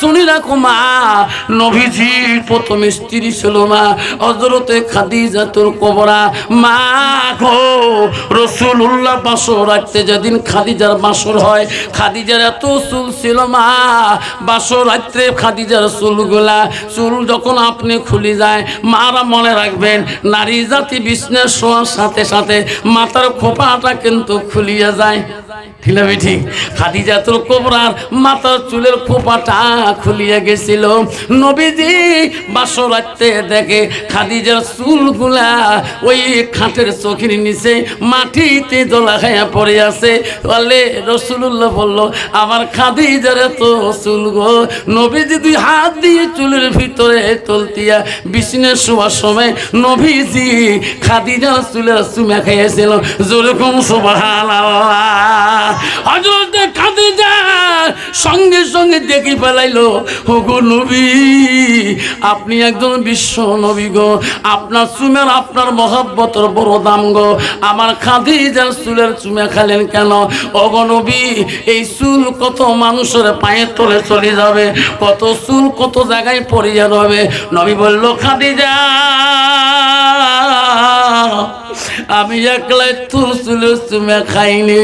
শুনি রাখো মা, নবীজির প্রথম স্ত্রী ছিল মা হযরতে খাদিজাতুল কুবরা। মা গো, রাসূলুল্লাহ বাসর রাখতে যেদিন খাদিজার বাসর হয়, খাদিজার এত চুল ছিল মা, বাসর রাত্রে খাদিজার চুলগুলা চুল যখন আপনি খুলে যায়, মারা মনে রাখবেন নারী জাতি বিছানায় শোয়ার সাথে সাথে মাথার খোপাটা কিন্তু খুলিয়া যায়। ঠিক না ঠিক? খাদিজাতুল কুবরার মাথার চুলের খোপাটা খুলিয়া গেছিল। নবীজি বাসর রাতে দেখে খাদিজার চুলগুলা ওই খাটের চোখের নিচে মাটিতে দোলা খাইয়া পড়ে আছে। বলে রাসূলুল্লাহ বলল, আমার খাদিজার এত চুল গো। নবীজি দুই হাত দিয়ে চুলের ভিতরে তলতিয়া বিছানায় শোয়ার সময় নবীজি খাদিজার চুলের চুমা খাইয়াছিল। যেরকম সুবহানাল্লাহ। হযরত খাদিজা সঙ্গে সঙ্গে দেখি ফেলাইলো, ওগো নবী, আপনি একজন বিশ্ব নবী গো, আপনার চুমের আপনার মহব্বতের বড় দাম গো। আমার খাদিজার চুলের চুমা খেলেন কেন? ওগো নবী, এই চুল কত মানুষের পায়ের তলে চলে যাবে, কত চুল কত জায়গায় পড়িয়া রবে। নবী বলল, খাদিজা, আমি একলাই তোর চুলের চুমা খাইনি,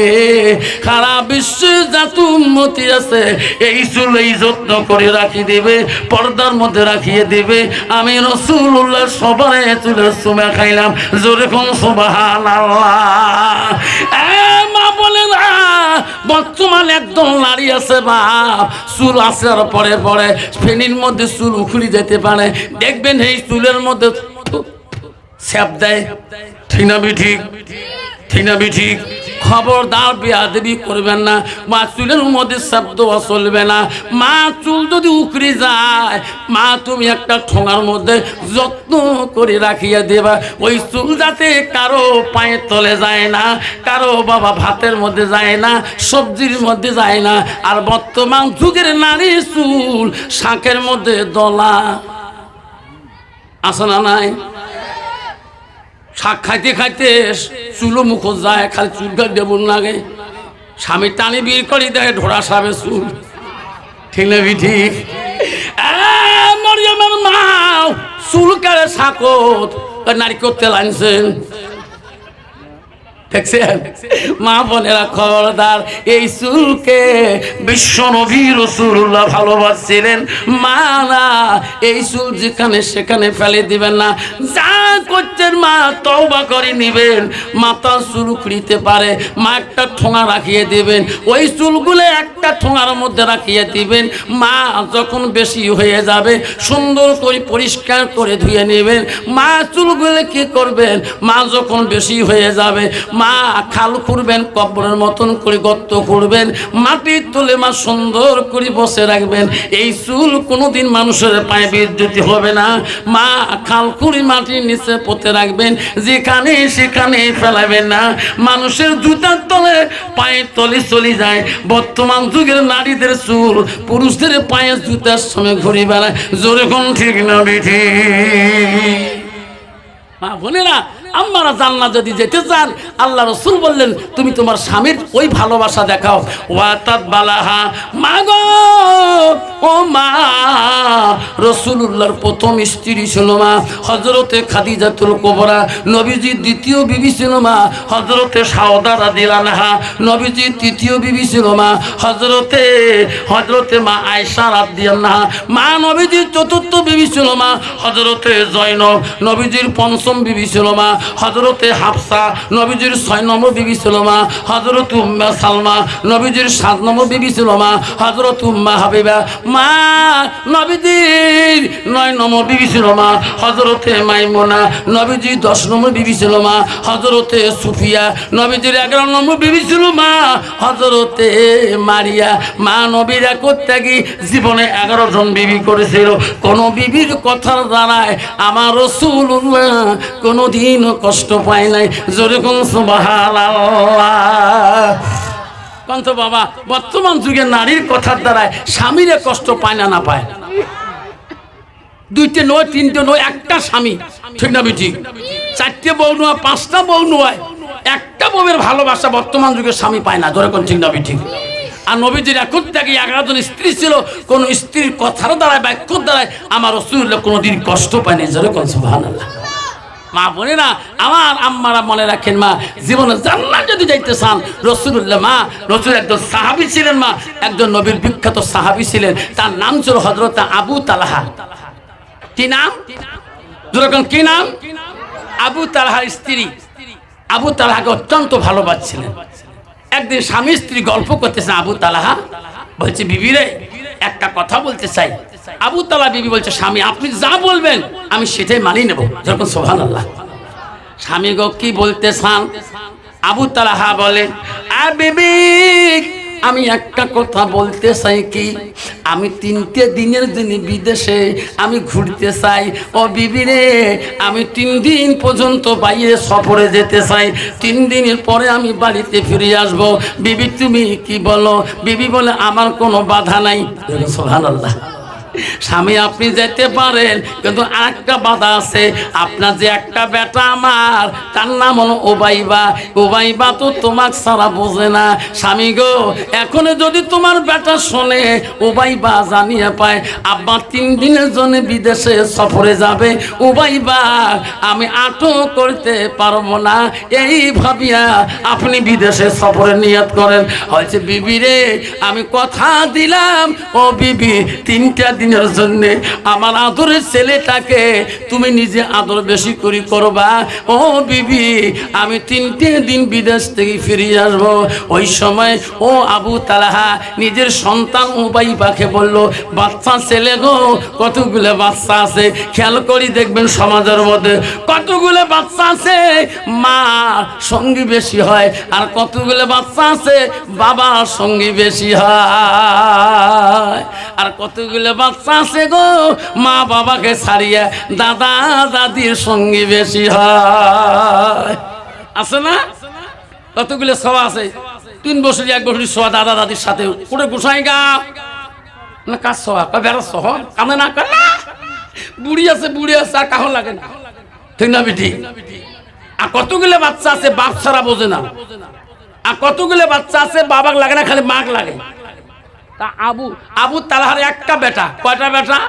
সারা বিশ্বে যত উম্মতি আছে এই চুল এই যত্ন করে রাখি দেবে, পর্দার মধ্যে রাখিয়ে দেবে। আমি রাসূলুল্লাহ সবার চুলের চুমা খাইলাম। জোরে কোন সুবহানাল্লাহ। মা বলে না, বর্তমানে একদম নারী আছে বা চুল আসার পরে পরে ফেনির মধ্যে চুল উখড়ি যেতে পারে, দেখবেন এই চুলের মধ্যে স্যাপ দেয়। ঠিক না ঠিক? ঠিক না ঠিক? খবরদার বেয়াদবি করবেন না। মা চুলের মধ্যে শব্দ চলবে না। মা চুল যদি উকড়ে যায়, মা তুমি একটা ঠোঙার মধ্যে যত্ন করে রাখিয়া দেবা। ওই চুল যাতে কারো পায়ের তলে যায় না, কারো বাবা ভাতের মধ্যে যায় না, সবজির মধ্যে যায় না। আর বর্তমান যুগের নারী চুল শাকের মধ্যে দলা আসে না নাই? শাক খাইতে খাইতে চুলো মুখ যায়, খালি চুলটা দেবুন লাগে। স্বামী টানি বিয়ে করি দেখে ঢোড়া সাবে চুল। ঠিক না ঠিক? মরিয়মের মা চুল কারে শাকত নারিকেল তেল আনছেন, দেখছেন? মা বোনেরা খবরদার, এই চুলকে বিশ্ব নবী রাসূলুল্লাহ ভালোবাসছিলেন। মা না, এই চুল যেখানে সেখানে ফেলে দিবেন না। যা করছেন মা তওবা করে নিবেন। মাথার চুল উখড়িতে পারে, মা একটা ঠোঙা রাখিয়ে দিবেন। ওই চুলগুলো একটা ঠোঙার মধ্যে রাখিয়ে দিবেন। মা যখন বেশি হয়ে যাবে সুন্দর করে পরিষ্কার করে ধুয়ে নেবেন। মা চুলগুলো কি করবেন? মা যখন বেশি হয়ে যাবে মা খাল করবেন, কবরের মতন করে গর্ত করবেন, মাটির তলে মা সুন্দর করে বসে রাখবেন। এই চুল কোনোদিন মানুষের পায়ে বিদ্যুৎ হবে না। মা খাল করে মাটির নিচে পুঁতে রাখবেন, যেখানে সেখানে ফেলাবেন না। মানুষের জুতার তলে পায়ের তলে চলে যায়। বর্তমান যুগের নারীদের চুল পুরুষদের পায়ে জুতার সময় ঘুরে বেড়ায়। জোরে কোন ঠিক না বেঠি? মা বোনেরা, আমরা জান্নাত যদি যেতে চান, আল্লাহ রাসূল বললেন তুমি তোমার স্বামীর ওই ভালোবাসা দেখাও। ওয়াতাত বালাহা, মা গো, ও মা, রাসূলুল্লাহর প্রথম স্ত্রী ছিল মা হযরতে খাদিজাতুল কুবরা। নবীজির দ্বিতীয় বিবি ছিল মা হযরতে সাউদা রাদিয়াল্লাহু আনহা। নবীজির তৃতীয় বিবি ছিল মা হযরতে মা আয়েশা রাদিয়াল্লাহু আনহা। মা নবীজির চতুর্থ বিবি ছিল মা হযরতে জয়নব। নবীজির পঞ্চম বিবি ছিল মা হযরতে হাফসা। নবীজির 6 নম্বর বিবি ছিল মা হযরত উম্মে সালমা। নবীজির 7 নম্বর বিবি ছিল মা হযরত উম্মে হাবিবা। মা নবীজির 9 নম্বর বিবি ছিল মা হযরতে মাইমুনা। নবীজির 10 নম্বর বিবি ছিল মা হযরতে সুফিয়া। নবীজির 11 নম্বর বিবি ছিল মা হযরতে মারিয়া। মা নবীরা করতে গিয়ে জীবনে 11 জন বিবি করেছিল। কোন বিবির কথার দ্বারায় আমার রাসূলুল্লাহ কোনদিন কষ্ট পায় নাই। জোরে কোন সুবহানাল্লাহ। কন্ত বাবা, বর্তমান যুগে নারীর কথার দ্বারায় স্বামীরে কষ্ট পায় না, না পায়? 2টে নয়, 3টে নয়, একটা স্বামী। ঠিক না ঠিক? 4টে বউ নয়, 5টা বউ নয়, একটা বউয়ের ভালোবাসা বর্তমান যুগে স্বামী পায় না। জোরে কোন ঠিক না ঠিক? আর নবীজির এখন থেকে 11 জন স্ত্রী ছিল, কোন স্ত্রীর কথার দ্বারায় বাক্যর দ্বারায় আমার রাসূলুল্লাহ কোনোদিন কষ্ট পায়নি। জোরে কোন সুবহানাল্লাহ। মা বোনেরা আমার, আম্মারা মনে রাখেন, মা জীবনে জান্নাত যদি যাইতে চান রাসূলুল্লাহ, মা রাসূল একজন সাহাবী ছিলেন, মা একজন নবীর বিখ্যাত সাহাবী ছিলেন, তার নাম ছিল হযরত আবু তালহা। কি নাম? যেরকম কি নাম? আবু তালহার স্ত্রী আবু তালহাকে অত্যন্ত ভালোবাসছিলেন। একদিন স্বামী স্ত্রী গল্প করতেছেন, আবু তালহা বলছে, বিবি রে একটা কথা বলতে চাই। আবু তালহা বিবি বলছে, স্বামী আপনি যা বলবেন আমি সেটাই মানি নেব। যখন সুবহানাল্লাহ। স্বামী গো কি বলতে চান? আবু তালহা বলে, বিবি আমি একটা কথা বলতে চাই, কি আমি 3টে দিনের জন্য বিদেশে আমি ঘুরতে চাই। ও বিবি রে আমি 3 দিন পর্যন্ত বাইরে সফরে যেতে চাই, 3 দিনের পরে আমি বাড়িতে ফিরে আসব। বিবি তুমি কি বলো? বিবি বলে, আমার কোনো বাধা নাই। সুবহানাল্লাহ। স্বামী আপনি যেতে পারেন, কিন্তু আরেকটা বাধা আছে। আপনার যে একটা বেটা আমার, তার নাম হলো ওবাইবা। ওবাইবা তো তোমাক ছাড়া বোঝে না। স্বামী গো এখন যদি তোমার বেটা শোনে, ওবাইবা জানিয়ে পায় আব্বা 3 দিনের জন্য বিদেশে সফরে যাবে, ওবাইবা আমি আটক করতে পারবো না, এই ভাবিয়া আপনি বিদেশে সফরে নিয়ত করেন। হয়েছে বিবি রে আমি কথা দিলাম, ও বিবি 3টা দিনের জন্য আমার আদরের ছেলেটাকে তুমি নিজে আদর বেশি করে করবা। ও বিবি আমি 3টে দিন বিদেশ থেকে ফিরে আসব। ওই সময় ও আবু তালহা নিজের সন্তান উবাইবাকে বলল, বাচ্চা ছেলে গো কতগুলো বাচ্চা আছে, খেয়াল করি দেখবেন সমাজের মধ্যে কতগুলো বাচ্চা আছে মা সঙ্গী বেশি হয়, আর কতগুলো বাচ্চা আছে বাবার সঙ্গী বেশি হয়, আর কতগুলো বাচ্চা আছে গো মা বাবাকে ছাড়িয়ে দাদা দাদির সঙ্গী বেশি হয়। আছে না? কতগুলো সভা আছে, 3 বছর 1 বছর সভা দাদা দাদির সাথে করে গোসাই গা না, কার সভা বেড়ার সভা কামে না করে না, বুড়ি আছে আর কাহন লাগে না, ঠিক না বিটি? আর কতগুলো বাচ্চা আছে বাপ ছাড়া বোঝে না, আর কতগুলো বাচ্চা আছে বাবাক লাগে না, খালি মাক লাগে। তা আবু তালহার একটা বেটা, কয়টা বেটা?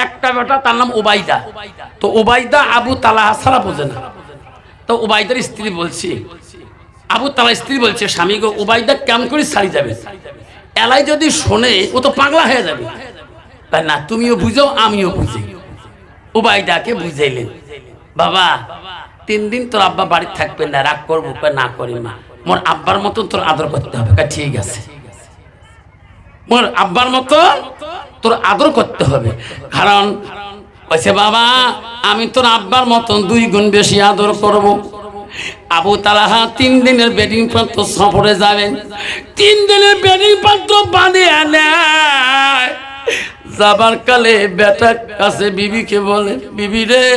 একটা বেটা, তার নাম ওবাইদা। তো ওবাইদা আবু তালহা ছাড়া বোঝে না। তো ওবাইদার স্ত্রী বলছি, আবু তালহার স্ত্রী বলছে, স্বামী গো ওবাইদা কেমন করে ছাড়ি যাবে? এলাই যদি শোনে ও তো পাগলা হয়ে যাবে। তাই না, তুমিও বুঝো আমিও বুঝি। ওবাইদাকে বুঝাইলেন, বাবা 3 দিন তোর আব্বা বাড়ি থাকবে না, রাগ করবো না করি মা, মোর আব্বার মতো তোর আদর করতে হবে। ঠিক আছে, মোর আব্বার মতো তোর আদর করতে হবে। কারণ কইছে বাবা আমি তোর আব্বার মতন 2 গুণ বেশি আদর করব। আবু তালহা 3 দিনের বেডিং পত্র সফরে যাবেন। 3 দিনের বেডিং পত্র বাঁধিয়ে নেয়। যাবার কালে বেটার কাছে বিবিকে বলে, বিবি রে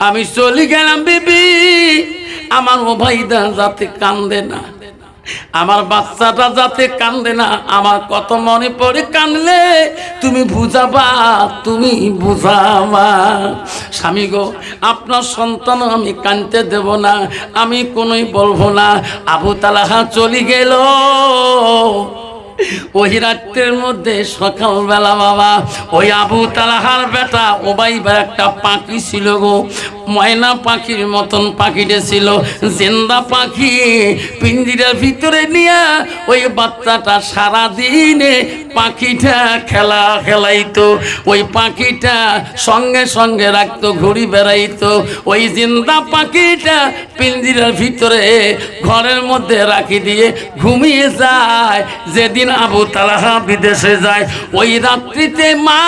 আমি চলে গেলাম বিবি, আমার ওবাইদা যাতে কান্দে না, আমার বাচ্চাটা যাতে কান্দে না, আমার কত মনে পড়ে, কানলে তুমি বুঝাবা, তুমি বুঝাবা। স্বামী গো আপনার সন্তান আমি কানতে দেব না, আমি কোনোই বলবো না। আবু তালহা চলে গেল। ওই রাত্রের মধ্যে সকালবেলা বাবা ওই আবু তালহার বেটা ওবাইবা একটা পাখি ছিল গো, ময়না পাখির মতন পাখিটা ছিল, জিন্দা পাখি, পিঞ্জিরার ভিতরে নিয়ে ওই বাচ্চাটা সারাদিনে পাখিটা খেলাইতো, ওই পাখিটা সঙ্গে সঙ্গে রাখতো, ঘুরি বেড়াইতো। ওই জিন্দা পাখিটা পিঞ্জিরার ভিতরে ঘরের মধ্যে রাখি দিয়ে ঘুমিয়ে যায়। যেদিন আবু তালহা বিদেশে যায় ওই রাত্রিতে মা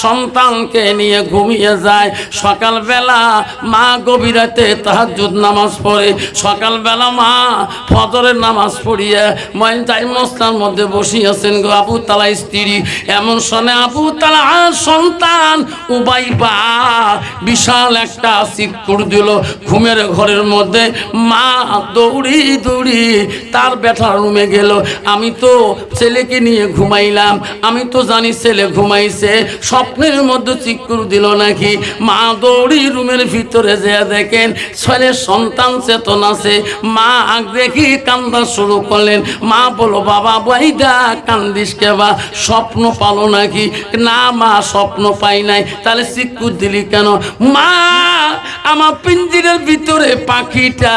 সন্তানকে নিয়ে ঘুমিয়ে যায়। সকালবেলা মা গভীর রাতে তাহাজ্জুদ নামাজ পড়ে, সকালবেলা মা ফজরের নামাজ পড়িয়ে ময়দাই মস্তার মধ্যে বসিয়েছেন গো আবু তালহা স্ত্রী। এমন শোনে আবু তালহার সন্তান উবাইবা বিশাল একটা চিৎকার দিল ঘুমের ঘরের মধ্যে। মা দৌড়ি দৌড়ি তার বেটার রুমে গেল। আমি তো ছেলেকে নিয়ে ঘুমাইলাম, আমি তো জানি ছেলে ঘুমাইছে, স্বপ্নের মধ্যে চিৎকার দিল নাকি। মা মা দৌড়ি রুমের ভিতরে যেয়ে দেখেন ছেলে সন্তান চেতন আছে। মা দেখি কান্দা শুরু করলেন। মা বলো বাবা বইদা কান্দিস কেবা, স্বপ্ন পালো নাকি? না মা স্বপ্ন পাই নাই। তাহলে চিৎকার দিলি কেন? মা আমার পিঞ্জিরের ভিতরে পাখিটা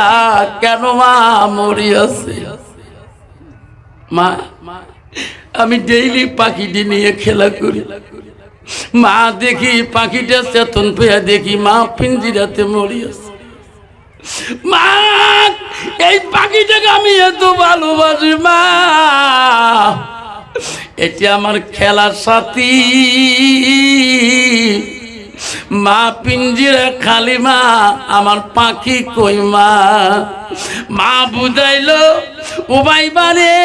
কেন মা মরিয়াছে? মা আমি ডেইলি পাখিটি নিয়ে খেলা করি। মা দেখি পাখিটা চেতন পেয়ে দেখি মা পিঞ্জিরাতে মরিয়াছে। মা এই পাখিটাকে আমি এত ভালোবাসি মা, এটি আমার খেলার সাথী। মা পিঞ্জিরা খালি মা আমার পাখি কই মা? মা বুঝাইলো ও বাইবারে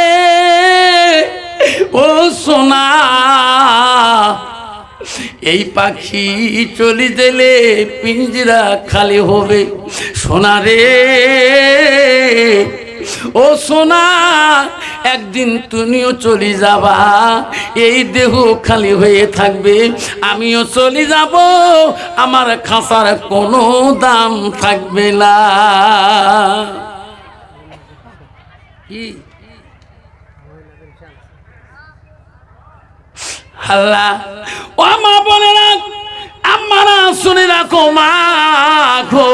ও সোনা, এই পাখি চলে গেলে পিঞ্জিরা খালি হবে। সোনা রে ও সোনা, একদিন তুমিও চলে যাবা, এই দেহ খালি হয়ে থাকবে, আমিও চলে যাব, আমার খাঁচার কোনো দাম থাকবে না। কি আল্লাহ ও মা বলে রাখ, আমারা শুনে রাখো মা গো,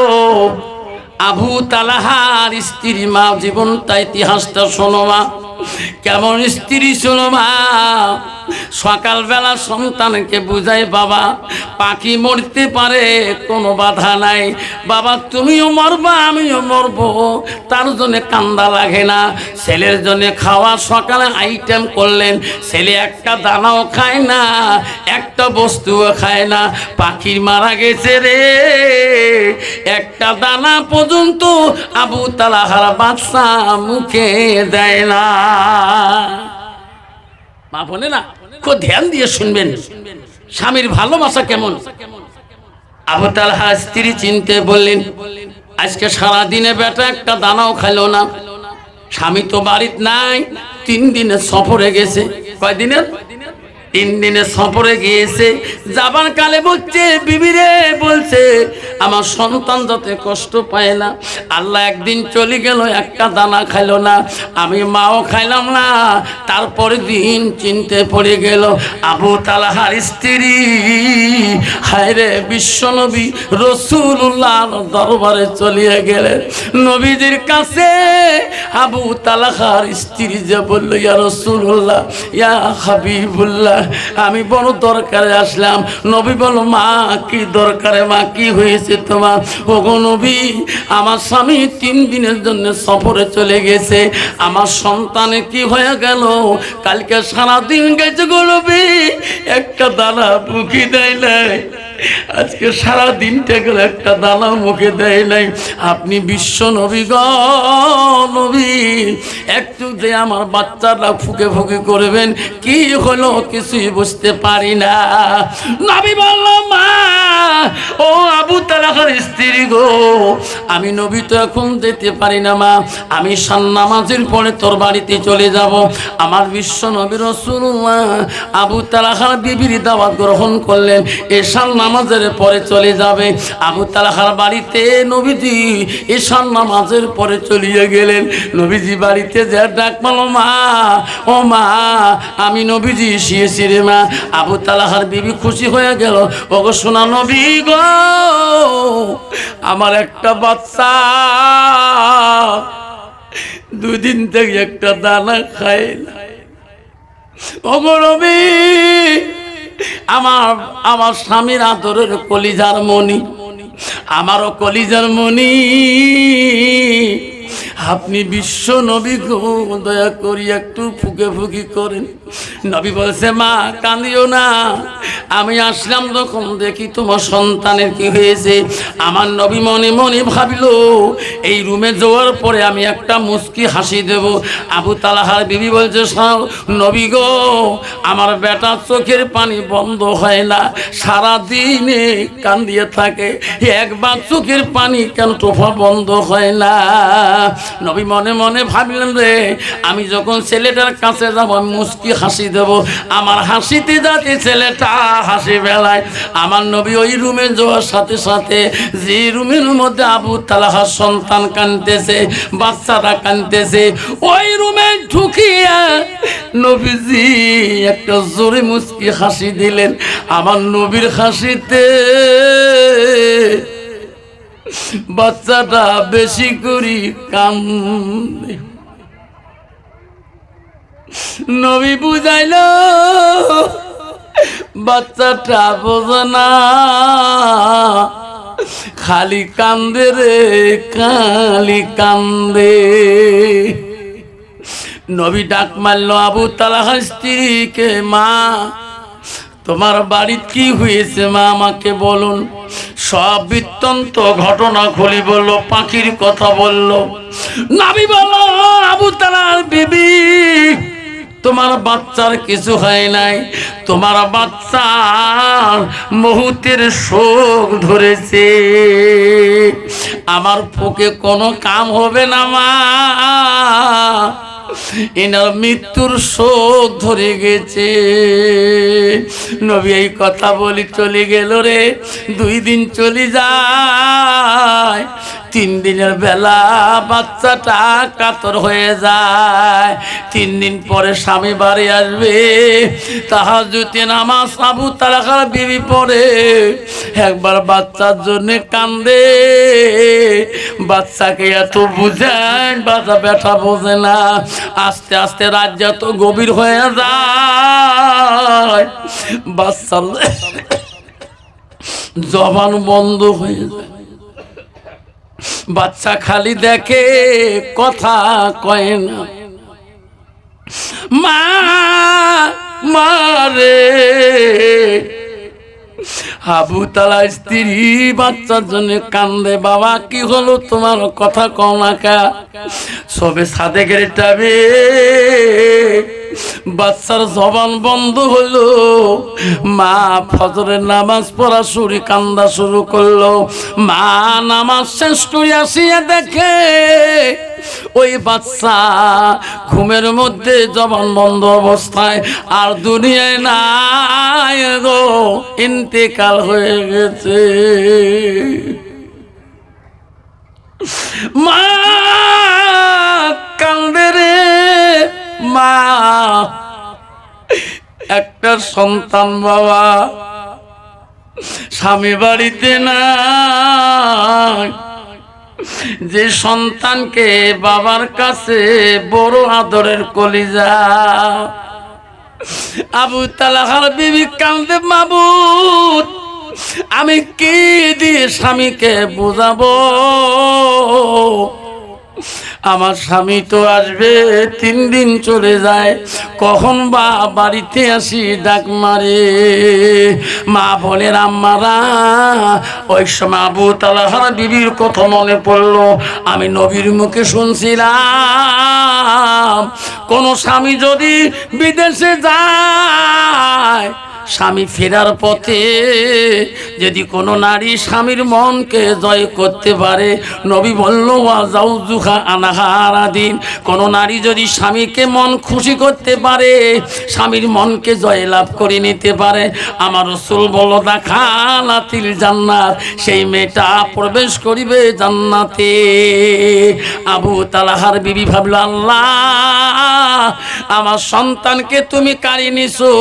আবু তালহার স্ত্রী মা জীবনটা ইতিহাসটা শোনো মা, কেমন স্ত্রী শোনো মা। সকালবেলা সন্তানকে বুঝাই বাবা পাখি মরতে পারে কোনো বাধা নাই, বাবা তুমিও মরবা আমিও মরবো, তার জন্য কান্দা লাগে না। ছেলের জন্য খাওয়া সকালে আইটেম করলেন, ছেলে একটা দানাও খায় না, একটা বস্তুও খায় না, পাখির মারা গেছে রে, একটা দানা পর্যন্ত আবু তালহার বাচ্চা মুখে দেয় না। মা বলে না, খুব ধ্যান দিয়ে শুনবেন স্বামীর ভালোবাসা কেমন। আবু তালহা স্ত্রী চিনতে বললেন, আজকে সারাদিনে বেটা একটা দানাও খাইলো না, স্বামী তো বাড়িতে নাই, 3 দিনের সফরে গেছে। কয় দিনের? 3 দিনের সফরে গিয়েছে। যাবার কালে বলছে বিবিরে, বলছে আমার সন্তান যাতে কষ্ট পায় না, আল্লাহ একদিন চলে গেল একটা দানা খাইলো না, আমি মাও খাইলাম না। তারপরে দিন চিনতে পড়ে গেল আবু তালহার স্ত্রী হায় রে বিশ্বনবী রাসূলুল্লাহর দরবারে চলিয়ে গেলেন। নবীজির কাছে আবু তালহার স্ত্রী যে বলল, ইয়া রাসূলুল্লাহ ইয়া হাবিবুল্লাহ, আমি বড় দরকারে আসলাম। নবী বলো মা কি দরকারে? মা কি হয়েছে তোমার? ওগো নবী, আমার স্বামী 3 দিনের জন্য সফরে চলে গেছে, আমার সন্তানের কি হয়ে গেল, কালকে সারাদিন গেছে গো নবী, একটা দানা মুখে দেয় নাই, আজকে সারা দিনটা গেল একটা দানা মুখে দেয় নাই। আপনি বিশ্ব নবী গো নবী, একটু যে আমার বাচ্চারা ফুকে ফুকে করবেন, কি হলো কিছুই বুঝতে পারি না। নবী বলল মা ও আবু তালহার স্ত্রী গো, আমি নবী তো এখন যেতে পারি না মা, আমি শান নামাজের পরে তোর বাড়িতে চলে যাব। আমার বিশ্ব নবী রাসূলুল্লাহ আবু তালহার বিবির দাওয়াত গ্রহণ করলেন, এশার নামাজের পরে চলে যাবে। আবু তালহার বাড়িতে নবীজি এশার নামাজের পরে চলিয়ে গেলেন। নবীজি বাড়িতে যে ডাক মারল, মা ও মা আমি নবীজি এসেছি রে মা। আবু তালহার বিবি খুশি হয়ে গেল, ওগো সোনা নবী গো, আমার একটা বাচ্চা 2 দিন থেকে একটা দানা খায় না। ওগো নবী, আমার স্বামীর আদরের কলিজার মনি, আমারও কলিজার মনি, আপনি বিশ্ব নবী গো দয়া করি একটু ফুকে ফুকি করেন। নবী বলছে মা কাঁদিও না, আমি আসলাম যখন দেখি তোমার সন্তানের কি হয়েছে। আমার নবী মনে মনে ভাবিল এই রুমে যাওয়ার পরে আমি একটা মুস্কি হাসি দেব। আবু তালহার বিবি বলছে নবী গো, আমার বেটার চোখের পানি বন্ধ হয় না, সারাদিনে কান্দিয়ে থাকে, একবার চোখের পানি কেন টোফা বন্ধ হয় না। নবী মনে মনে ভাবলেন রে, আমি যখন ছেলেটার কাছে যাব মুস্কি হাসি দেব, আমার হাসিতে যাতে ছেলেটা হাসি বেলায় আমার নবী ওই রুমে যাওয়ার সাথে সাথে যে রুমের মধ্যে আবু তালহার সন্তান কাঁদতেছে, বাচ্চারা কাঁদতেছে, ওই রুমে ঢুকিয়া নবীজি একটা জোরে মুচকি হাসি দিলেন। আমার নবীর হাসিতে বাচ্চাটা বেশি করি কান্দে। নবী বুঝাইল বাচ্চাটা বোঝে না, খালি কান্দে রে, খালি কান্দে। নবী ডাক মারল আবু তালহার স্ত্রীকে, মা তোমার বাড়িতে কি হয়েছে মা, আমাকে বলুন। সব বৃত্তান্ত ঘটনা খুলি বলল, পাখির কথা বলল। নবী বলল, আবু তালহার বিবি, তোমার বাচ্চার কিছু হয় নাই, তোমার বাচ্চার মুহূর্তের শোক ধরেছে, আমার পক্ষে কোনো কাম হবে না মা, এনার মৃত্যুর শোক ধরে গেছে। নবী এই কথা বলি চলে গেল রে। 2 দিন চলে যায়, 3 দিনের বেলা বাচ্চাটা কাতর হয়ে যায়। 3 দিন পরে স্বামী বাড়ি আসবে, তাহাজ্জুদে নামাজ আবু তালহার বিবি পড়ে, একবার বাচ্চার জন্য কান্দে। বাচ্চাকে এত বুঝায়, বাচ্চা ব্যথা বোঝে না। আস্তে আস্তে রাত যত গভীর হয়ে যায়, বাচ্চার জবান বন্ধ হয়ে যায়। বাচ্চা খালি দেখে, কথা কয় না। মা মারে আবু তালহার স্ত্রী বাচ্চার জন্য কান্দে। বাবা কি হলো তোমার, কথা কও না কা? সবে সাদে গেটাবে বাচ্চার জবান বন্ধ হলো। মা ফজরের নামাজ পড়া শুরু, কান্দা শুরু করলো। মা নামাজ শেষ করে আসিয়া দেখে ওই বাচ্চা ঘুমের মধ্যে জবান বন্ধ অবস্থায়, আর দুনিয়ায় নাই গো, ইন্তেকাল হয়ে গেছে। মা কান্দে রে। মা একটা সন্তান বাবা, স্বামী বাড়িতে নাই, যে সন্তানকে বাবার কাছে বড় আদরের কলিজা। আবু তালহার বিবি কান্দে, মাবুদ আমি কি দিয়ে স্বামীকে বুঝাবো? আমার স্বামী তো আসবে, 3 দিন চলে যায়, কখন বা বাড়িতে আসি ডাক মারে। মা বলে, আম্মারা ওই সময় আবু তালহার বিবির কথা মনে পড়লো। আমি নবীর মুখে শুনছিলাম, কোন স্বামী যদি বিদেশে যায়, স্বামী ফেরার পথে যদি কোনো নারী স্বামীর মনকে জয় করতে পারে, নবী বলল ওয়াজাউজুহা আনাহারাদিন, কোনো নারী যদি স্বামীকে মন খুশি করতে পারে, স্বামীর মনকে জয় লাভ করে নিতে পারে, আমার রাসূল বলল দাখালাতিল জান্নাত, সেই মেয়েটা প্রবেশ করিবে জান্নাতে। আবু তালহার বিবি ভাবল, আল্লাহ আমার সন্তানকে তুমি কাড়ি নিছো,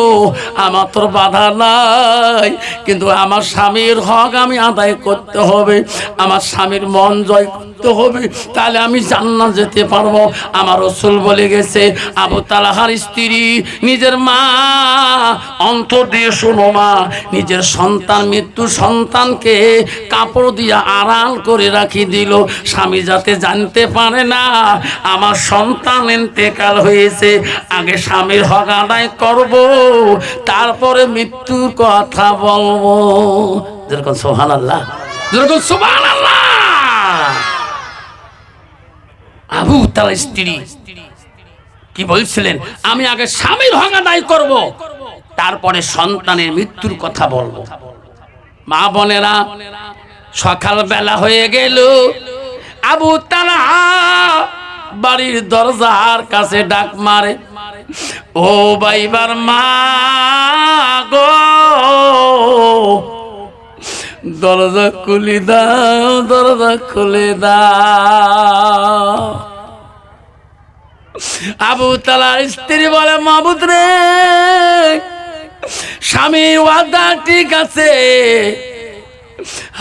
আমার তোর বাধা নাই, কিন্তু আমার স্বামীর হক আমি আদায় করতে হবে, আমার স্বামীর মন জয় করতে হবে, তাহলে আমি জান্নাত যেতে পারবো। আমার রাসূল বলে গেছে, আবু তালহার স্ত্রী নিজের মা, অন্তর দিয়ে শোনো মা, নিজের সন্তান, মৃত্যু সন্তানকে কাপড় দিয়ে আড়াল করে রাখি দিল, স্বামী যাতে জানতে পারে না আমার সন্তান ইন্তেকাল হয়েছে। আগে স্বামীর হক আদায় করব, তারপরে মৃত্যুর কথা বলবো। যেরকম সুবহানাল্লাহ, যেরকম সুবহানাল্লাহ। আবু তালহার স্ত্রী কি বলছিলেন, আমি আগে স্বামীর হক আদায় করব, তারপরে সন্তানের মৃত্যুর কথা বলবো। মা বোনেরা, সকাল বেলা হয়ে গেল, আবু তালহা বাড়ির দরজার কাছে ডাক মারে, ও বাইবার মা গো, দরজা খুলে দাও, দরজা খুলে দাও। আবু তালার স্ত্রী বলে, মাবুদ রে, স্বামীর ওয়াদা ঠিক আছে,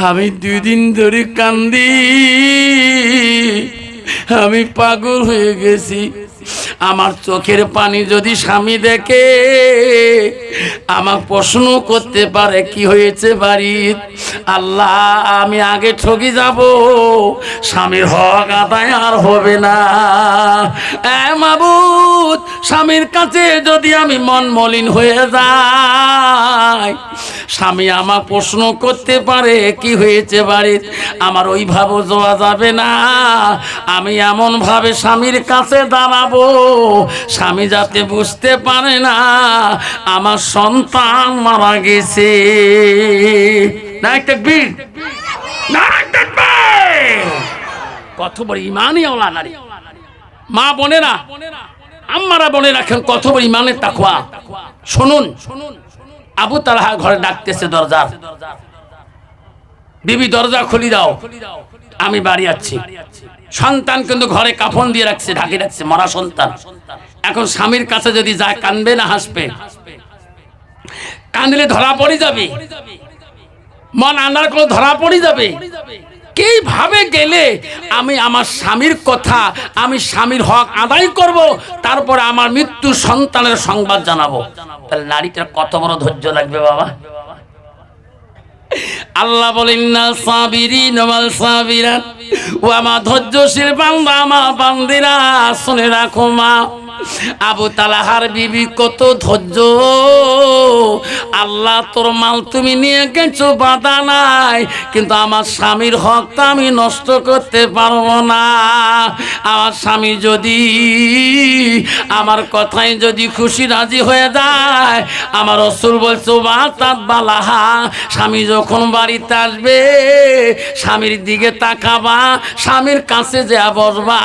আমি 2 দিন ধরে কান্দি, আমি পাগল হয়ে গেছি। আমার চোখের পানি যদি স্বামী দেখে আমার প্রশ্ন করতে পারে কি হয়েছে বাড়ির। আল্লাহ, আমি আগে ঠকে যাব, স্বামীর হক আদায় আর হবে না। মাবুদ, স্বামীর কাছে যদি আমি মন মলিন হয়ে যাই, স্বামী আমার প্রশ্ন করতে পারে কি হয়েছে বাড়ির, আমার ওইভাবে যাওয়া যাবে না। আমি এমন ভাবে স্বামীর কাছে দাঁড়াবো, স্বামী যাতে বুঝতে পারে না আমার সন্তান মারা গেছে। কত বড় ইমানই ওলা নারী। মা বোনেরা, আম্মারা বোনেরা, কত বড় ইমানের তাকওয়া। শুনুন, আবু তালহা ঘরে ডাকতেছে দরজা, বিবি দরজা খুলি দাও, আমি বাড়ি যাচ্ছি। সন্তান কিন্তু ঘরে কাফন দিয়ে রাখছে, ঢাকি রাখছে, মরা সন্তান। এখন স্বামীর কাছে যদি যায়, কানবে না হাসবে? কাঁদলে ধরা পড়ে যাবে, মন আনার কোনো ধরা পড়ে যাবে। কিভাবে গেলে আমি আমার স্বামীর কথা, আমি স্বামীর হক আদায় করব, তারপর আমার মৃত্যু সন্তানের সংবাদ জানাবো? তাহলে নারীটার কত বড় ধৈর্য লাগবে বাবা। আল্লাহ বলেন না, সাবিরিন ওয়াল সাবিরাত, ও আমার ধৈর্যশীল বান্দা, আমার বান্দিরা শুনে রাখো। মা আবু তালহার বিবি কত ধৈর্য। আল্লাহ, তোর মাল তুমি নিয়ে গেছো, বাধা নাই, কিন্তু আমার স্বামীর হকটা আমি নষ্ট করতে পারবো না। আমার স্বামী যদি আমার কথায় যদি খুশি রাজি হয়ে যায়, আমার রাসূল বলছো বাতাত বালাহা, স্বামী যখন বাড়িতে আসবে স্বামীর দিকে তাকাবা, স্বামীর কাছে যা বসবা।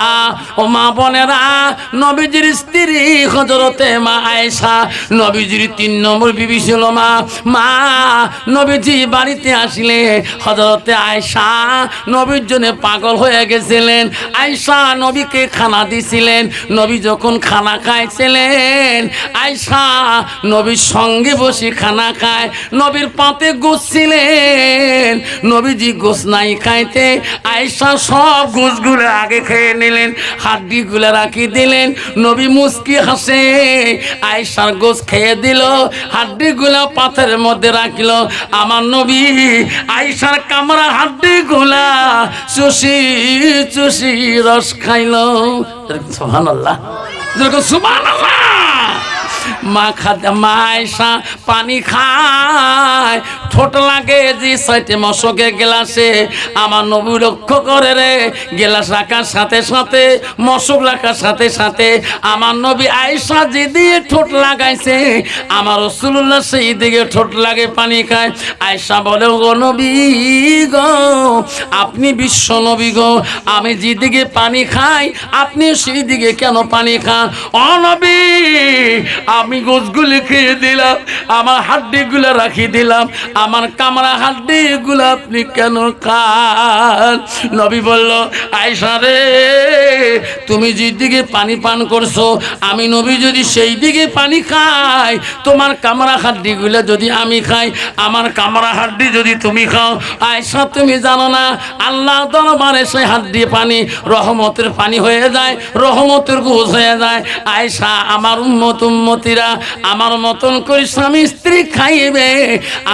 ও মা বোনেরা, নবীজির স্ত্রী হযরতে মা আয়েশা, নবীজির 3 নম্বর বিবি ছিল। মা নবীজি বাড়িতে আসলে হযরতে আয়েশা নবীর জন্য পাগল হয়ে গেছিলেন। আয়েশা নবীকে খানা দিছিলেন। নবী যখন খানা খাইছিলেন, আয়েশা নবীর সঙ্গে বসে খানা খায়, নবীর পাতে গোশ ছিলেন, নবীজি গোশ নাই খাইতে, আয়েশা সব গোশগুলো আগে খেয়ে নিলেন, হাড্ডিগুলো রাখি দিলেন। নবী মুস্কি হাসে, আয়েশার গোশ খেয়ে দিল, হাড্ডিগুলা পাথরের মধ্যে রাখিল। আমার নবী আয়েশার কামরা হাড্ডিগুলা চুষি চুষি রস খাইল। সুবহানাল্লাহ, সুবহানাল্লাহ। মা আয়েশা পানি খায়, ঠোঁট লাগে যে সাইটে মশকের গ্লাসে, আমার নবী লক্ষ্য করে রে, গ্লাস রাখার সাথে সাথে, মশক রাখার সাথে সাথে আমার নবী আয়েশা যে দিয়ে ঠোঁট লাগাইছে, আমার রাসূলুল্লাহ সেই দিকে ঠোঁট লাগে পানি খায়। আয়েশা বলে, গো নবী গো, আপনি বিশ্ব নবী গো, আমি যেদিকে পানি খাই আপনি সেই দিকে কেন পানি খান? ও নবী, আমি গোশগুলি খেয়ে দিলাম, আমার হাড্ডিগুলো রাখি দিলাম, আমার কামরা হাড্ডিগুলো আপনি কেন খান? নবী বলল, আয়েশা রে, তুমি যেদিকে পানি পান করছো, আমি নবী যদি সেই দিকে পানি খাই, তোমার কামরা হাড্ডিগুলো যদি আমি খাই, আমার কামরা হাড্ডি যদি তুমি খাও, আয়েশা তুমি জানো না আল্লাহ দরবারে সেই হাড্ডি পানি রহমতের পানি হয়ে যায়, রহমতের গোশ হয়ে যায়। আয়েশা, আমার উম্মতিরা আমার মতন করে স্বামী স্ত্রী খাইবে,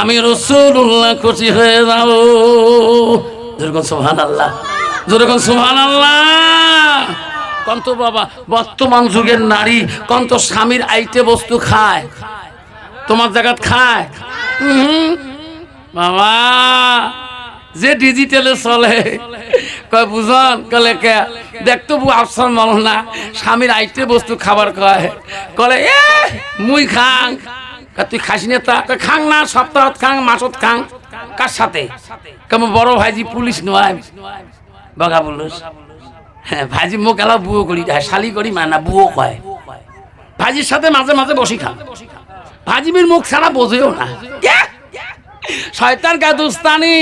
আমি রাসূলুল্লাহ খুশি হয়ে যাব। যেরকম সুবহানাল্লাহ, যেরকম সুবহানাল্লাহ। কন্ত বাবা, বর্তমান যুগের নারী কন্ত স্বামীর আইটে বস্তু খায়, তোমার জায়গা খায় বাবা, যে ডিজিটালে চলে কয় বুঝন কলে কে দেখতো বউ আফসার মানুষ না, স্বামীর আইটে বস্তু খাবার কয়, কলে এ মুই খাং, তুই খাসি না? তা খাং না, সপ্তাহত খাং, মাসত খাং। কার সাথে? কেমন বড় ভাইজি পুলিশ নয়, বগা পুলিশ। হ্যাঁ, ভাইজি মোক এলা বুয়ো করি, শালি করি না, বুয়ো কয়। ভাইজির সাথে মাঝে মাঝে বসি খান, ভাজিমির মুখ ছাড়া বোঝেও না। শয়তান কা দুস্তানি।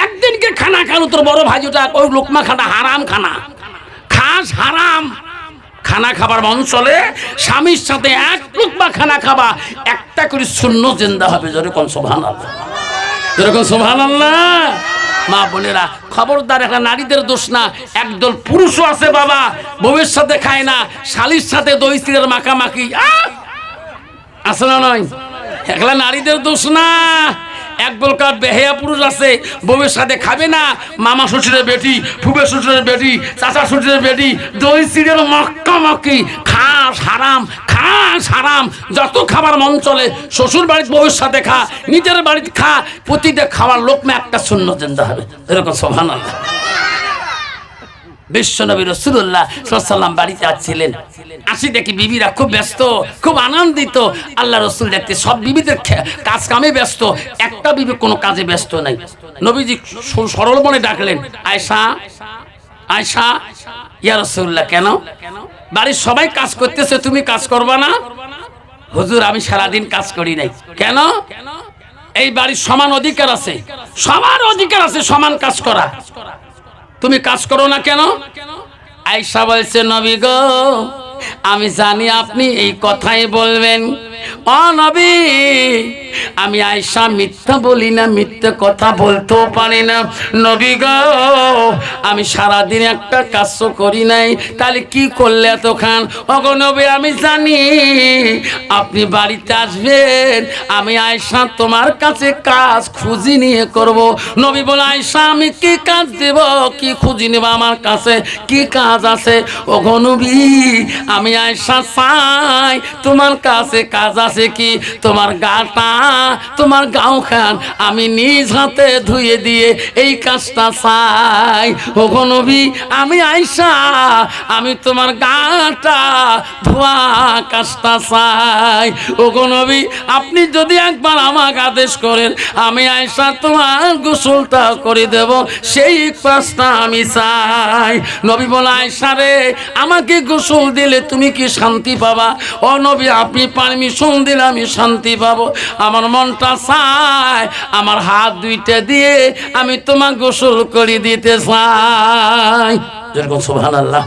একদিনকে খানা খানো তোর বড় ভাইটা ওই লোকমা খানা হারাম খানা খাস হারাম। খানা খাবার মন চলে স্বামীর সাথে এক লোকমা খানা খাবা, একটা করে শূন্য জিন্দা হবে। যেরকম সুবহানাল্লাহ, যেরকম সুবহানাল্লাহ। মা বোনেরা খবরদার, একটা নারীদের দোষ না, একদল পুরুষও আছে বাবা বউয়ের সাথে খায় না, শালির সাথে দই চিড়ের মাখামাখি আছে না নয়? একলা নারীদের দোষ না, এক বলকার বেহেয়া পুরুষ আছে বউয়ের সাথে খাবে না, মামা শ্বশুরের বেটি, ফুফে শ্বশুরের বেটি, চাচা শ্বশুরের বেটি দই চিড়ের মাখামাখি। খাস হারাম, খাস হারাম। যত খাবার মন চলে শ্বশুর বাড়ির বউয়ের সাথে খা, নিজের বাড়িতে খা, প্রতিটা খাবার লোকমা একটা শূন্য জিন্দা হবে। এরকম সুবহানাল্লাহ। বিশ্বনবী রাসূলুল্লাহ সাল্লাল্লাহু আলাইহি ওয়াসাল্লাম বাড়িতে আসছিলেন, আসি দেখি বিবিরা খুব ব্যস্ত, খুব আনন্দিত। আল্লাহ রাসূল দেখতে সব বিবিদের কাজ কামে ব্যস্ত, একটা বিবি কোনো কাজে ব্যস্ত নাই। নবীজি সরল মনে ডাকলেন, আয়েশা আয়েশা, ইয়া রাসূলুল্লাহ কেন? বাড়ির সবাই কাজ করতেছে, তুমি কাজ করবা না? হুজুর আমি সারাদিন কাজ করি নাই। কেন? এই বাড়ির সমান অধিকার আছে, সবার অধিকার আছে সমান কাজ করা, তুমি কাজ করো না কেন? আয়েশা বলছে, নবী গো আমি জানি আপনি এই কথাই বলবেন। ও নবী, আমি আয়েশা মিথ্যা বলি না, মিথ্যা কথা বলতেও পারি না। নবী গো আমি সারাদিন একটা কাজও করি নাই, তাহলে কি করলে এতখান? ওগো নবী আমি জানি আপনি বাড়িতে আসবেন, আমি আয়েশা তোমার কাছে কাজ খুঁজি নিয়ে করব। নবী বলে, আয়েশা আমি কি কাজ দেব, কি খুঁজি নেব, আমার কাছে কি কাজ আছে? ওগো নবী আমি আয়েশা চাই তোমার কাছে কাজ আছে কি? তোমার গাটা, তোমার গাও খান আমি নিজ হাতে ধুয়ে দিয়ে এই কাজটা চাই। ওগো নবী আমি আয়েশা আমি তোমার গাটা ধোয়া কাজটা চাই। ওগো নবী আপনি যদি একবার আমাকে আদেশ করেন, আমি আয়েশা তোমার গোসলটা করে দেব, সেই কাজটা আমি চাই। নবী বলে, আয়েশা রে আমাকে গোসল দিলে তুমি কি শান্তি পাবা? ও নবী আপনি পারমিশন দিলে আমি শান্তি পাবো। আমার মনটা চায় আমার হাত দুইটা দিয়ে আমি তোমার গোসল করে দিতে চাই। যেরকম সুবহানাল্লাহ।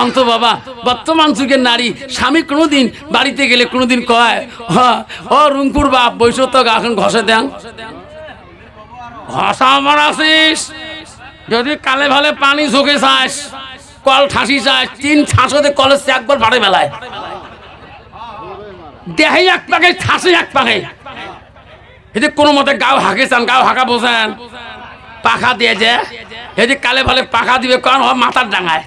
অন্ত বাবা বর্তমান যুগের নারী স্বামী কোনোদিন বাড়িতে গেলে কোনোদিন কয়, হ্যাঁ ও রুঙ্কুর বাপ বৈশ তো এখন ঘষে দেন, ঘষা আমার আসিস, যদি কালে ভালে পানি ঝোঁকে চাস, কল ঠাসি চাস, 3 ঠাসতে কলেজ একবার বাড়ে বেলায় দেহে এক পাকে ঠাসে এক পাকে, এদিকে কোনো মতে গাও হাঁকে চান, গাও হাঁকা বোঝেন, পাখা দিয়ে যে এদিকে কালে ভালে পাখা দিবে কারণ মাথার ডাঙায়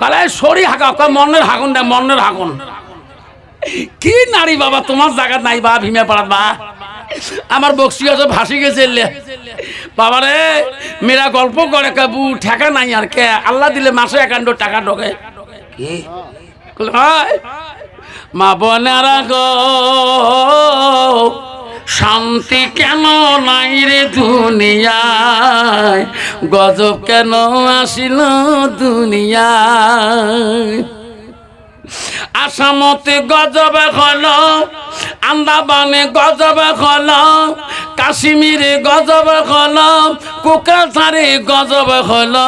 কালে সরি হাঁকা, কয় মনের হাগুন দেয়, মনের হাগুন। কি নারী বাবা তোমার জায়গা নাই বা ভীমে পাড়াত বা আমার বক্সি আছে ভাসি গেছে বাবা রে। মেয়েরা গল্প করে কাবু ঠেকা নাই আর কে, আল্লাহ দিলে মাসে 1 টাকা ঢোকে। কি মা বোনেরা গো শান্তি কেন নাই রে দুনিয়ায়, গজব কেন আসিল দুনিয়ায়। আসামতে গজব হলো, আন্দামানে গজব হলো, কাশ্মীরে গজব হলো, কোকরাঝারে গজব হলো,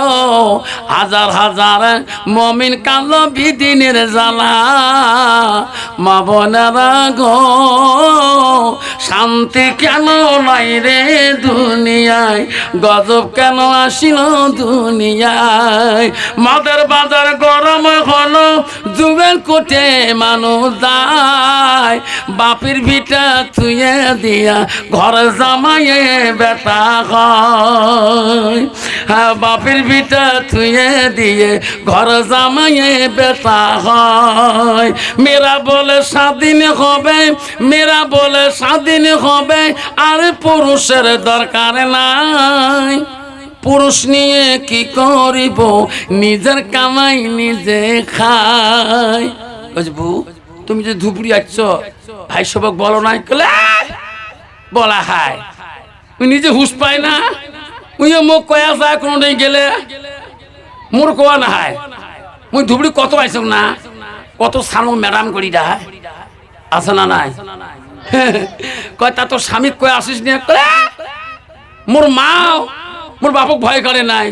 হাজার হাজার মুমিন কালো বিদিনের জ্বালা। মা বোনেরা গো শান্তি কেন নাই রে দুনিয়ায়, গজব কেন আসিল দুনিয়ায়। মদের বাজার গরম হলো, যুগের কোটে মানুষ যায়, বাপের ভিটা থুয়ে দিয়া ঘর জামাইয়ে বেটা হয়। হ্যাঁ বাপের ভিটা থুয়ে দিয়ে ঘর জামাইয়ে বেটা হয়। মেয়েরা বলে স্বাধীন হবে, মেয়েরা বলে স্বাধীন হবে, আর পুরুষের দরকার নাই। পুরুষ নিয়ে কি করিব, নিজের কামাই নিজে খাই। বুঝবু তুমি যে ধুপুরি আসছ ভাই সবক বলো নাই, বলা হায় তুই নিজে হুশ পাই না, তুই মোক কয়া যায় কোনো নেই গেলে মোর কোয়া না হায়। মুই ধুবড়ি কত আইস না, কত সানো ম্যাডাম করি দা আছে না নাই? কয় তা তোর স্বামী কয়ে আসিস নি? মোর মা মোর বাপক ভয় করে নাই,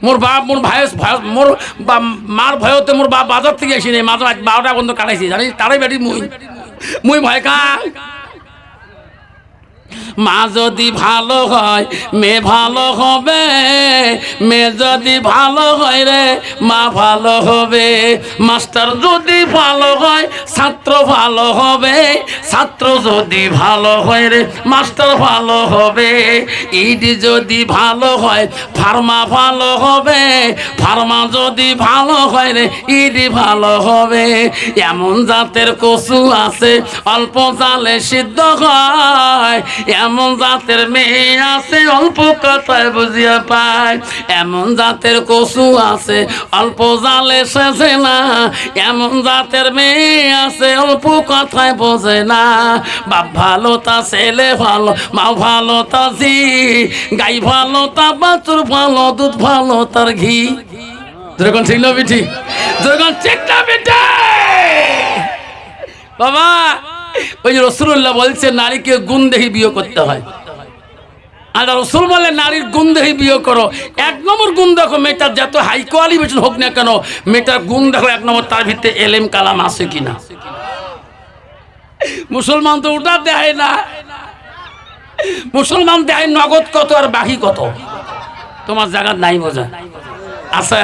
মোর বাপ মোর ভাই মোর মার ভয়তে মোর বাপ বাজার থেকে আসি নাই, মাঝে 12টা বন্ধ কাটাইছি জানিস, তারাই বেটি মুই ভয় কা। মা যদি ভালো হয় মেয়ে ভালো হবে, মেয়ে যদি ভালো হয় রে মা ভালো হবে, মাস্টার যদি ভালো হয় ছাত্র ভালো হবে, ছাত্র যদি ভালো হয় রে মাস্টার ভালো হবে, ইড যদি ভালো হয় ফার্মা ভালো হবে, ফার্মা যদি ভালো হয় রে ইড ভালো হবে। এমন জাতের কচু আছে অল্প জালে সিদ্ধ হয়, এমন জাতের মেয়ে আছে অল্প কথায় বুঝিয়া পায়, এমন জাতের কচু আছে অল্প জালে শেষে না, এমন জাতের মেয়ে আছে অল্প কথায় বোঝে না। বাপ ভালো তা ছেলে ভালো, মা ভালো তা ঝি, গাই ভালো তা বাছুর ভালো, দুধ ভালো তার ঘি। যখন ঠিক না বেটি, যখন ঠিক না বেটা বাবা, ওই যে রাসূলুল্লাহ বলছে নারীকে গুণ দেখে বিয়ে করতে হয়, আর রাসূল বলে নারীর গুণ দেখে বিয়ে করো। 1 নম্বর গুণ দেখো, মেয়েটার যত হাই কোয়ালিফিকেশন হোক না কেন, মেয়েটার গুণ দেখো 1 নম্বর তার ভিতরে এলেম কালাম আছে কিনা। মুসলমান তো ওটা দেয় না, মুসলমান দেয় নগদ কত আর বাকি কত, তোমার জায়গা নাই বোঝা আছে।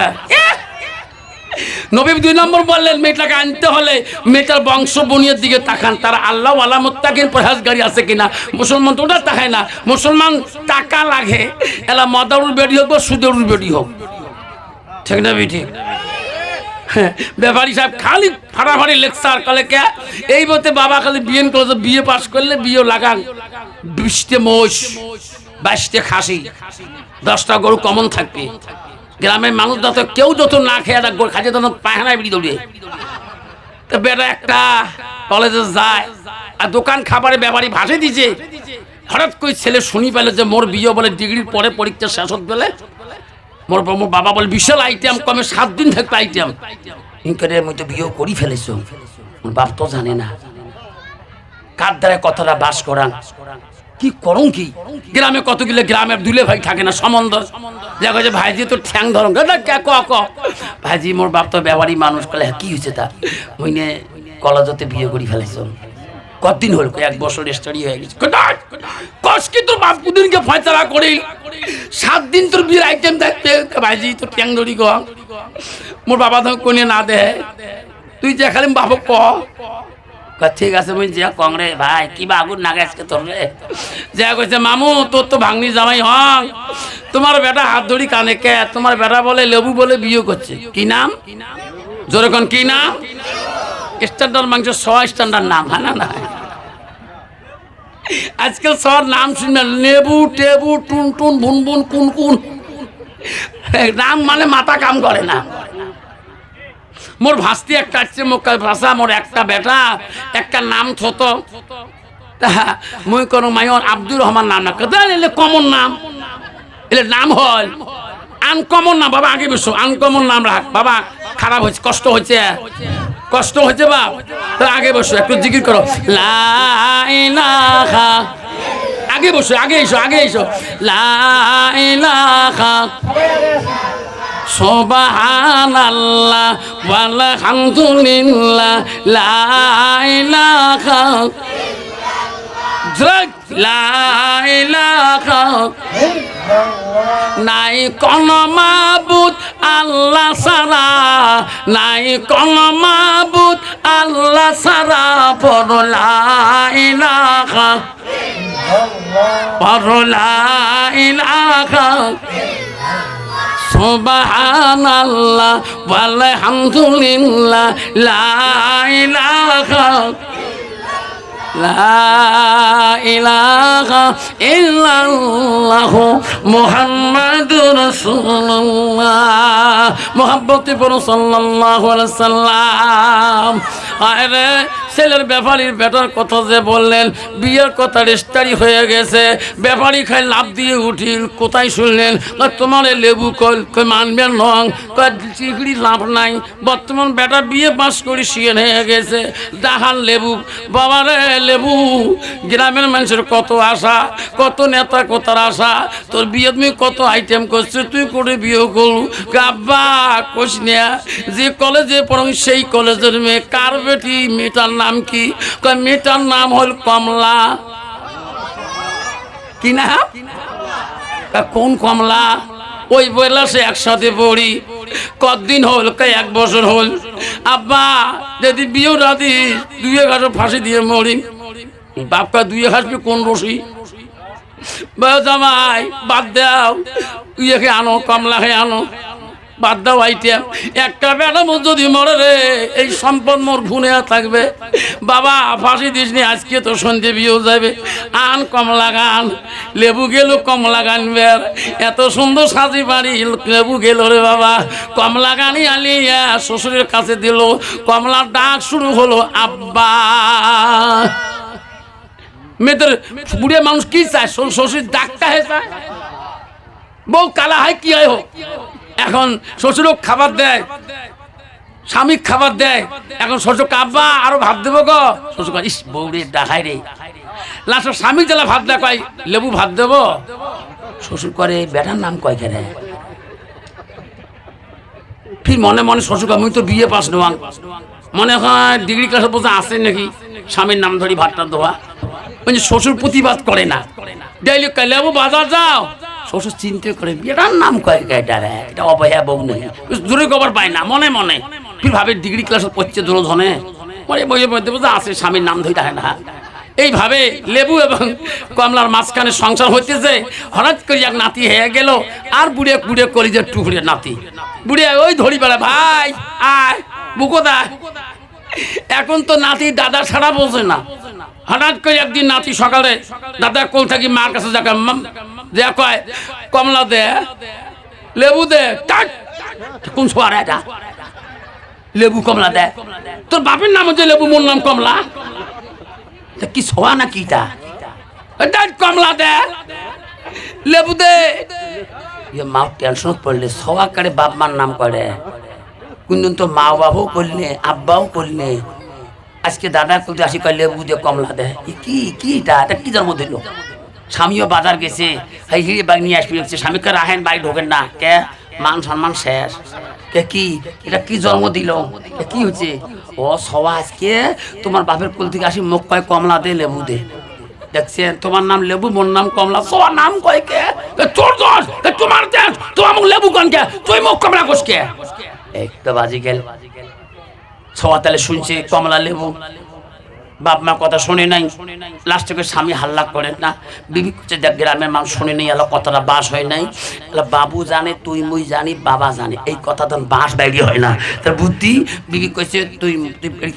নবী 2 নম্বর বললেন মেয়েটাকে আনতে হলে মেয়েটার বংশ বুনিয়ার দিকে তাকান, তারা আল্লাহ ওয়ালা মুত্তাকিন পরহেজগারি আছে কিনা। মুসলমান তো ওটা তাকায় না, মুসলমান টাকা লাগে, এলা মদারুর বেড়ি হোক বা সুদেরুর বেড়ি হোক, ঠিক না বেটি? ব্যাপারী সাহেব খালি ফাড়াফাড়ি লেকচার কলে কে এই বলতে বাবা খালি বিএন কলেজে বিয়ে পাস করলে বিয়ে লাগান 20টে মোষ 22টে খাসি 10টা গরু কমন থাকবে। গ্রামের মানুষ যত কেউ যত না খেয়ে খাজে তত পায়খানায় বিড়ি দৌড়ে। তো বেটা একটা কলেজে যায় আর দোকান খাবারে ব্যাপারী ভাসে দিছে, হঠাৎ করে ছেলে শুনি পেল যে মোর বিয়ে বলে ডিগ্রির পরে পরীক্ষা শেষ হতে গেলে মোর বাবা বলে বিশাল আইটেম, কমে 7 দিন থাকবে আইটেম। ইনকারে আমি তো বিয়ে করি ফেলেছো, বাপ তো জানে না কার দ্বারা কথাটা বাস করান কি করুন কি। গ্রামে কতগুলো গ্রামের দুলে ভাই থাকে না সম্বন্ধ, দেখা যায় ভাইজি তো ঠ্যাং ধরুন ক ভাইজি মোর বাপ তো ব্যবহারী মানুষ, কলে কি হয়েছে তা মইনে কলেজতে বিয়ে করি ফেলেছ। কতদিন হল? 1 বছর স্টাডি হয়ে গেছে। কস কি তোর বাপ কুদিনকে ফয়সালা করি 7 দিন তোর বিয়ের আইটেম থাকবে, ভাইজি তো ঠ্যাং ধরি গ। মোর বাবা তো কোনে না দে, তুই যে খালি বাপ ক। ঠিক আছে মুই যা কংরে ভাই কি বা আগুন নাগে আজকে তোর রে যা কইছে মামু তোর তো ভাঙনি জামাই হন, তোমার বেটা হাত ধরি কানে কে, তোমার বেটা বলে লেবু বলে বিয়ে করছে। কি নাম? জোরে কোন কি নাম? স্ট্যান্ডার্ড মাংস 100 স্ট্যান্ডার্ড নাম, হ্যাঁ না না আজকাল সবার নাম শুনবেন লেবু টেবু টুন টুন বুন বুন কুন কুন, নাম মানে মাথা কাম করে না। মোর ভাস্তি একটা আছে মোকাল ভাষা, মোর একটা বেটা একটা নাম থত মুই কোন মাইর আব্দুর রহমান নাম না কথা এলে কমন নাম, এলে নাম হয় আনকমন নাম। বাবা আগে বসো, আনকমন নাম রাখ বাবা, খারাপ হয়েছে কষ্ট হয়েছে কষ্ট হয়েছে বাপ, তো আগে বসো একটু জিকির করো লা ইলাহা, আগে বসো আগে এসো আগে এসো লা ইলাহা সুবহানাল্লাহ ওয়ালহামদুলিল্লাহ লা ইলাহা ইল্লাল্লাহ লা ইলাহা নাই কোন মাবুদ আল্লাহ ছাড়া, নাই কোন মাবুদ আল্লাহ ছাড়া, পড়ো লা ইলাহা পড়ো লা ইলাহা সুবহানাল্লাহ ওয়ালহামদুলিল্লাহ লা ইলাহা লা ইলাহা ইল্লাল্লাহ মুহাম্মাদুর রাসূলুল্লাহ। মুহাব্বতে পড়ো সাল্লাল্লাহু আলাইহি সাল্লাম। আরে ছেলের ব্যাপারীর বেটার কথা যে বললেন, বিয়ের কথা রেস্টারি হয়ে গেছে। ব্যাপারী খাই লাভ দিয়ে উঠিল, কোথায় শুনলেন? তোমার লেবু কল মানবেন নং, চিগড়ি লাভ নাই। বর্তমান বেটা বিয়ে পাস করে শিয়ে হয়ে গেছে, দেখান লেবু। বাবারে লেবু, গ্রামের মানুষের কত আশা, কত নেতা কোথার আশা, তোর বিয়ে তুমি কত আইটেম করছিস, তুই করে বিয়ে করু। আব্বা কোশ নেয়া, যে কলেজে পড়ো সেই কলেজের মেয়ে। কার বেটি? মেয়েটার নাম কি? মেয়েটার নাম হল কমলা। কি না? কোন কমলা? ওই বললা সে একসাথে পড়ি। কতদিন হল? 1 বছর হল। আব্বা যদি বিয়ে রাতি 2 ঘাস ফাঁসি দিয়ে মরি। বাপকা 2 হাসবে কোন রসি? জামাই বাদ দাও, তুই একে আনো, কমলাকে আনো, বাদ দাও আইটেম। একটা বেটা যদি মরে রে, এই সম্পদ মোর ঘুনে থাকবে। বাবা ফাঁসি দিস নি, আজকে তো সন্ধে বিয়েও যাবে। আন কমলা গান। লেবু গেল কমলা গানবে, এত সুন্দর সাজি বাড়ি লেবু গেল রে বাবা। কমলা গানি আলিয়া শ্বশুরের কাছে দিল। কমলার ডাক শুরু হলো, আব্বা। মেয়েদের বুড়িয়া মানুষ কি চায়? শ্বশুর ডাকটা হয়ে যায়, বউ কালা হয় কি হয় হোক। এখন শ্বশুরও খাবার দেয়, স্বামী খাবার দেয়। এখন শ্বশুর আব্বা আরো ভাত দেবো গো। শ্বশুর ইস বউরে ডাকাই রে। লাস্ট স্বামী জেলা ভাত দেয়, কয় লেবু ভাত দেবো। শ্বশুর করে বেটার নাম কয় কেন? ফির মনে মনে শ্বশুর আমি তো বিয়ে পাস নোয়াং, মনে হয় ডিগ্রি ক্লাসে বলতে আসে নাকি স্বামীর নাম ধরি ভাতটা দেওয়া। শ্বশুর প্রতিবাদ করে না, ডেইলি লেবু বাজার যাও। শ্বশুর চিন্তা করে বেটার নাম কয় কেটারে, এটা অবয়া বউ নেই, দূরে খবর পায় না। মনে মনে ফির ভাবে ডিগ্রি ক্লাসে পড়ছে দুজনে, পরে বইয়ে বলতে বলতে আসে স্বামীর নাম ধরি থাকে না। এইভাবে লেবু এবং কমলার মাঝখানে সংসার হইতেছে। হঠাৎ করে এক নাতি হয়ে গেল, আর বুড়ে বুড়ে কলিজের টুকরে নাতি। বুড়ে ওই ধরি বেড়া, ভাই আয় বুকোদা। এখন তো নাতি দাদা ছাড়া বোঝে না। হঠাৎ করে একদিন নাতি সকালে দাদা কোল থাকি মার কাছে যাকে যে কয় কমলা দে, লেবু দে। কোন সোয়ার এটা? লেবু কমলা দে। তোর বাপের নাম হচ্ছে লেবু, মোর নাম কমলা। কি সোয়া না কিটা? কমলা দে, লেবু দে। মা টেনশন পড়লে সোয়া করে বাপ মার নাম করে। কোনদিন তো মা বাবাও করলে, আব্বাও করলে। আজকে দাদা করতে আসি কয় লেবু দে, কমলা দে। কিটা? এটা কি জন্ম দিল? স্বামীও বাজার গেছে, হিড়ে বাগ নিয়ে আসবি। স্বামীকে রাহেন বাড়ি ঢোকেন না কে? মান সম্মান শেষ। কে কি এটা কি জন্ম দিল? কি হচ্ছে? ও সবা আজকে তোমার বাপের কোল থেকে আসি মুখ কয় কমলা দে, লেবু দে। দেখছেন, তোমার নাম লেবু, মোর নাম কমলা। সবার নাম কয় কে? তোর দোষ, তোমার দেশ, তোমার মুখ লেবু কন কে? তুই মুখ কমলা কোস কে? একটা বাজি গেল। সবা তাহলে শুনছে কমলা লেবু, বাপ মা কথা শুনে নাই। লাস্টে স্বামী হাল্লা করেন না, বিবি করছে দেখ গ্রামের মানুষ শুনে নেই, এলা কথাটা বাস হয় নাই। বাবু জানে, তুই মুই জানি, বাবা জানে, এই কথা তো বাস বাইরে হয় না। তার বুদ্ধি বিবি কইছে তুই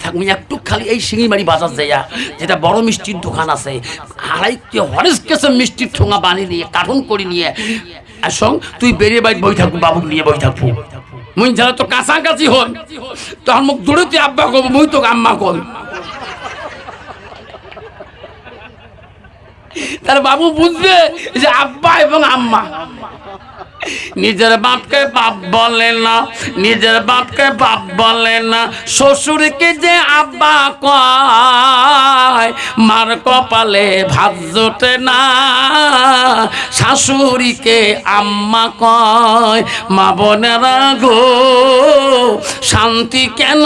থাকবি একটু খালি এই শিঙিমারি বাজার যাইয়া, যেটা বড় মিষ্টির দোকান আছে, হারাই হরেস কেসে মিষ্টির ঠোঙা বানিয়ে নিয়ে কার্টুন করে নিয়ে আসং, তুই বেরিয়ে বাড়ি বই থাকবো, বাবুকে নিয়ে বই থাকবো। মুই যারা তো কাছাকাছি হন, তখন মুখ দূরে তুই আব্বা করবো, মুই তো আম্মা কর। তার বাবু বুঝবে যে আব্বা এবং আম্মা। নিজের বাপকে বাপ বলে না, নিজের বাপকে বাপ বলে না, শ্বশুরকে যে আব্বা কয়, মার কপালে ভাত জোটে না, শাশুড়িকে আম্মা কয়। মা বোনেরা গো, শান্তি কেন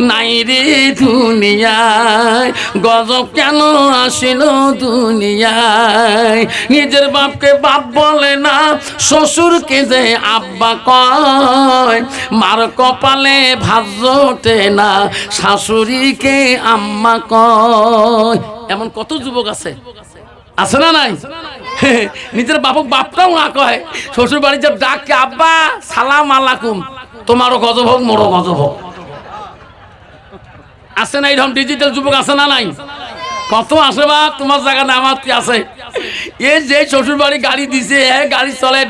নাই রে দুনিয়ায়, গজব কেন আসিল দুনিয়ায়। নিজের বাপকে বাপ বলে না, শ্বশুরকে যে আব্বা কয়, মার কপালে ভাত জোটে না, শাশুড়িকে আম্মা কয়। এমন কত যুবক আছে, আছে না নাই? নিজের বাপক বাপটাও না কয়, শ্বশুর বাড়ি যে ডাকে আব্বা সালাম আলাইকুম, তোমারও গজব হোক, মোরও গজব হোক। আছে না এরকম ডিজিটাল যুবক? আছে না নাই? কত আসে বা তোমার জায়গা না আমার কি আছে? এ যে শ্বশুর বাড়ি গাড়ি দিছে, গাড়ি চলে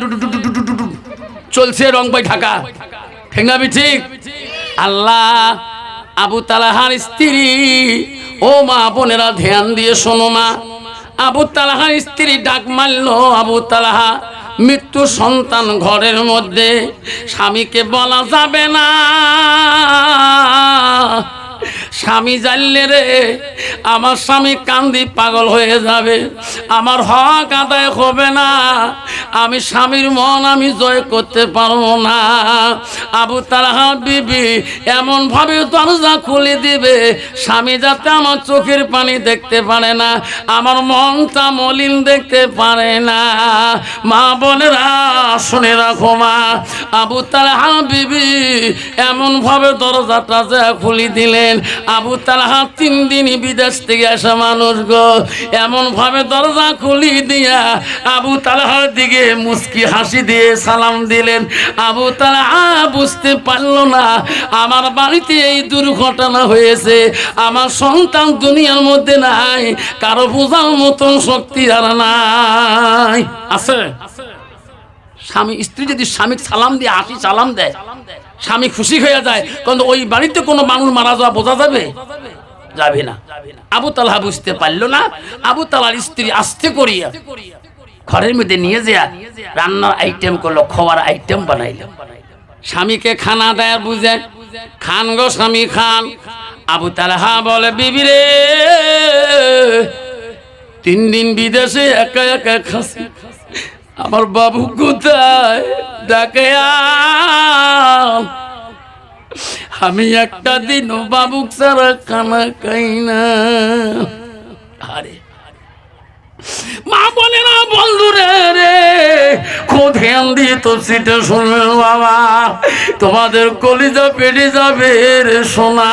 চলছে রং পাই ঢাকা, ঠিক না? ঠিক। আল্লাহ আবু তালহার স্ত্রী, ও মা বোনেরা ধ্যান দিয়ে শোনো মা, আবু তালহার স্ত্রী ডাক মারল, আবু তালহা মৃত্যু সন্তান ঘরের মধ্যে, স্বামীকে বলা যাবে না, স্বামী জানলে রে আমার স্বামী কান্দি পাগল হয়ে যাবে, আমার হক আদায় হবে না, আমি স্বামীর মন আমি জয় করতে পারবো না। আবু তালহা বিবি এমন ভাবে দরজা খুলে দিবে স্বামী যাতে আমার চোখের পানি দেখতে পারে না, আমার মনটা মলিন দেখতে পারে না। মা বোনেরা শুনে রাখো মা, আবু তালহা বিবি এমন ভাবে দরজাটা খুলে দিলেন, আবু তালহা 3 দিন বিদেশ থেকে আসা মানুষ গো, এমন ভাবে দরজা খুলি দিয়া আবু তালহার দিকে মুস্কি হাসি দিয়ে সালাম দিলেন। আবু তালহা বুঝতে পারল না আমার বাড়িতে এই দুর্ঘটনা হয়েছে, আমার সন্তান দুনিয়ার মধ্যে নাই, কারো বোঝার মতন শক্তি আর নাই। আছে স্বামী স্ত্রী যদি স্বামীকে সালাম দিয়ে হাসি সালাম দেয়, স্বামী খুশি হয়ে যায়, কিন্তু ওই বাড়িতে কোনো মানুষ মারা যাওয়া বোঝা যাবে? যাবে না। আবু তালহা বুঝতে পারলো না, আবু তালহার স্ত্রী আস্তে করিয়া ঘরের মধ্যে নিয়ে যা রান্নার আইটেম করলো, খাওয়ার আইটেম বানাইলো, স্বামীকে খানা দেয়, বুঝে খান গো স্বামী খান। আবু তালহা বলে, বিবি রে 3 দিন বিদেশে একা একা খাসি, আমার বাবু কোথায় ডাকে আমি একটা দিনও বাবুক ছাড়া খানা খাই না। আরে মা বলে না বন্ধুরে রে খুব ধ্যান দিয়ে তো সেটা শুনবে বাবা, তোমাদের কলিজা পেটে যাবে রে সোনা।